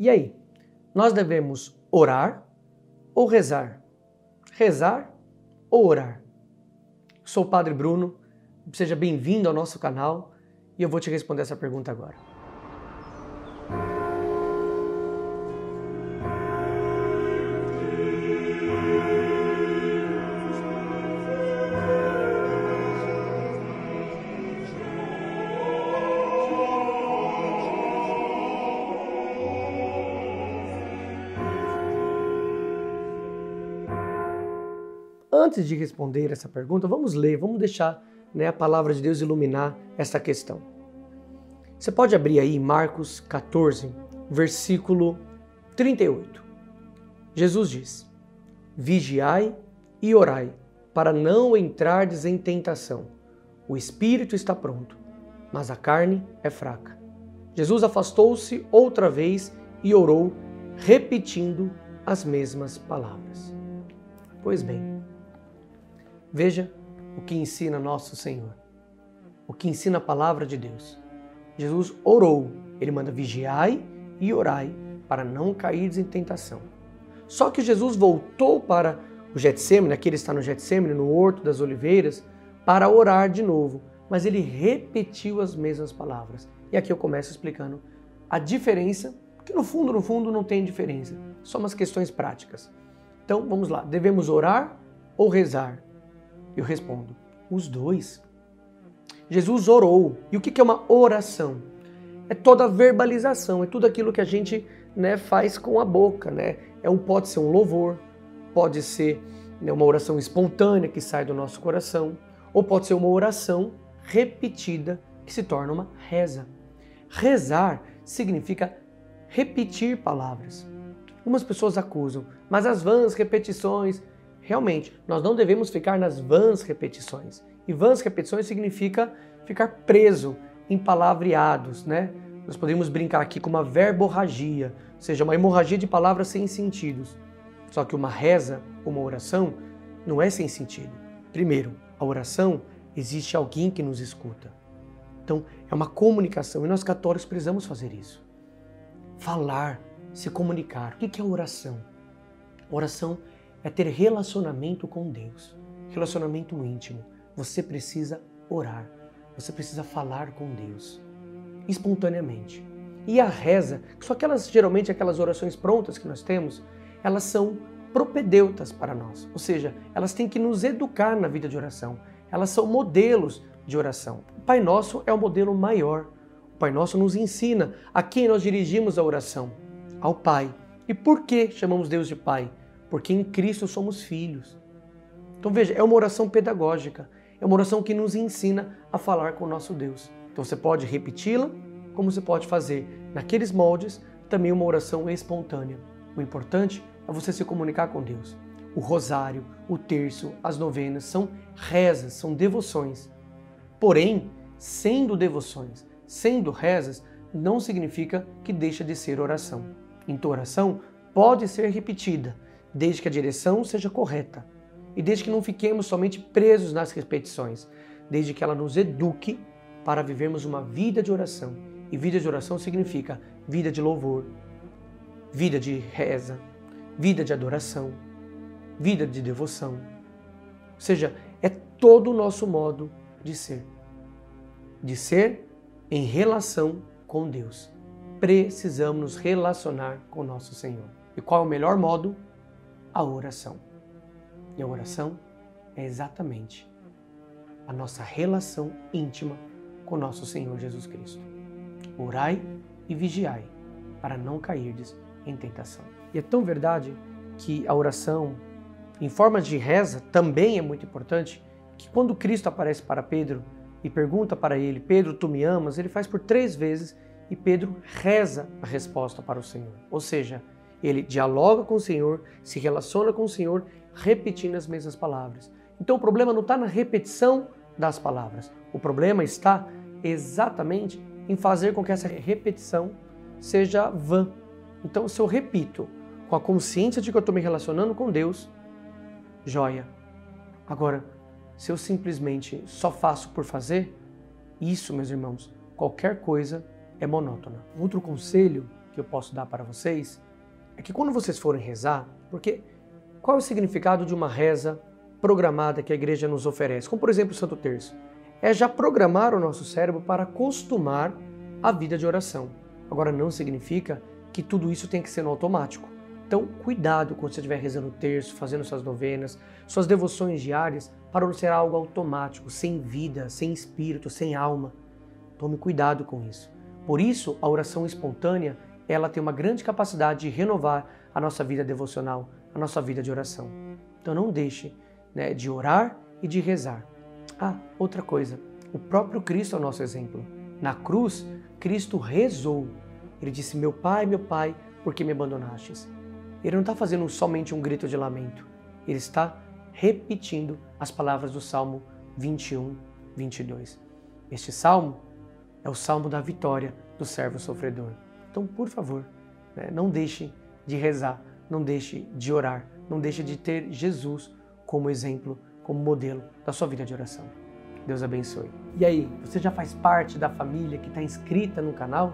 E aí, nós devemos orar ou rezar? Rezar ou orar? Sou o Padre Bruno, seja bem-vindo ao nosso canal e eu vou te responder essa pergunta agora. Antes de responder essa pergunta, vamos ler, vamos deixar a palavra de Deus iluminar essa questão. Você pode abrir aí Marcos 14, versículo 38. Jesus diz: Vigiai e orai, para não entrardes em tentação. O espírito está pronto, mas a carne é fraca. Jesus afastou-se outra vez e orou, repetindo as mesmas palavras. Pois bem, veja o que ensina nosso Senhor, o que ensina a palavra de Deus. Jesus orou, ele manda vigiai e orai para não cairdes em tentação. Só que Jesus voltou para o Getsêmani, aqui ele está no Getsêmani, no Horto das Oliveiras, para orar de novo, mas ele repetiu as mesmas palavras. E aqui eu começo explicando a diferença, que no fundo não tem diferença, só umas questões práticas. Então vamos lá, devemos orar ou rezar? Eu respondo, os dois. Jesus orou. E o que é uma oração? É toda a verbalização, é tudo aquilo que a gente faz com a boca. Pode ser um louvor, pode ser uma oração espontânea que sai do nosso coração, ou pode ser uma oração repetida que se torna uma reza. Rezar significa repetir palavras. Algumas pessoas acusam, mas as vãs repetições... Realmente, nós não devemos ficar nas vãs repetições. E vãs repetições significa ficar preso em palavreados, Nós podemos brincar aqui com uma verborragia, ou seja, uma hemorragia de palavras sem sentidos. Só que uma reza, uma oração, não é sem sentido. Primeiro, a oração, existe alguém que nos escuta. Então, é uma comunicação e nós católicos precisamos fazer isso. Falar, se comunicar. O que é oração? Oração é ter relacionamento com Deus, relacionamento íntimo. Você precisa orar, você precisa falar com Deus, espontaneamente. E a reza, que são geralmente aquelas orações prontas que nós temos, elas são propedeutas para nós, ou seja, elas têm que nos educar na vida de oração, elas são modelos de oração. O Pai Nosso é o modelo maior, o Pai Nosso nos ensina a quem nós dirigimos a oração, ao Pai. E por que chamamos Deus de Pai? Porque em Cristo somos filhos. Então veja, é uma oração pedagógica, é uma oração que nos ensina a falar com o nosso Deus. Então você pode repeti-la, como você pode fazer naqueles moldes, também uma oração espontânea. O importante é você se comunicar com Deus. O rosário, o terço, as novenas são rezas, são devoções. Porém, sendo devoções, sendo rezas, não significa que deixa de ser oração. Então oração pode ser repetida, desde que a direção seja correta e desde que não fiquemos somente presos nas repetições, desde que ela nos eduque para vivermos uma vida de oração. E vida de oração significa vida de louvor, vida de reza, vida de adoração, vida de devoção. Ou seja, é todo o nosso modo de ser em relação com Deus. Precisamos nos relacionar com nosso Senhor. E qual é o melhor modo? A oração. E a oração é exatamente a nossa relação íntima com nosso Senhor Jesus Cristo. Orai e vigiai, para não cairdes em tentação. E é tão verdade que a oração, em forma de reza, também é muito importante, que quando Cristo aparece para Pedro e pergunta para ele, Pedro, tu me amas? Ele faz por 3 vezes e Pedro reza a resposta para o Senhor. Ou seja, ele dialoga com o Senhor, se relaciona com o Senhor, repetindo as mesmas palavras. Então o problema não está na repetição das palavras. O problema está exatamente em fazer com que essa repetição seja vã. Então se eu repito com a consciência de que eu estou me relacionando com Deus, joia. Agora, se eu simplesmente só faço por fazer, isso, meus irmãos, qualquer coisa é monótona. Outro conselho que eu posso dar para vocês é que quando vocês forem rezar, porque qual é o significado de uma reza programada que a igreja nos oferece? Como por exemplo o Santo Terço. É já programar o nosso cérebro para acostumar a vida de oração. Agora não significa que tudo isso tem que ser no automático. Então cuidado quando você estiver rezando o terço, fazendo suas novenas, suas devoções diárias, para não ser algo automático, sem vida, sem espírito, sem alma. Tome cuidado com isso. Por isso, a oração espontânea, ela tem uma grande capacidade de renovar a nossa vida devocional, a nossa vida de oração. Então não deixe, de orar e de rezar. Outra coisa, o próprio Cristo é o nosso exemplo. Na cruz, Cristo rezou. Ele disse, meu Pai, por que me abandonastes? Ele não está fazendo somente um grito de lamento. Ele está repetindo as palavras do Salmo 21, 22. Este salmo é o salmo da vitória do servo sofredor. Então, por favor, não deixe de rezar, não deixe de orar, não deixe de ter Jesus como exemplo, como modelo da sua vida de oração. Deus abençoe. E aí, você já faz parte da família que está inscrita no canal?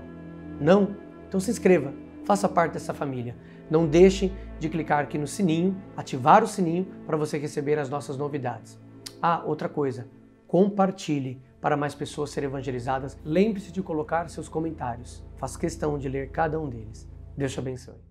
Não? Então se inscreva, faça parte dessa família. Não deixe de clicar aqui no sininho, ativar o sininho para você receber as nossas novidades. Outra coisa, compartilhe para mais pessoas serem evangelizadas. Lembre-se de colocar seus comentários. Faço questão de ler cada um deles. Deus te abençoe.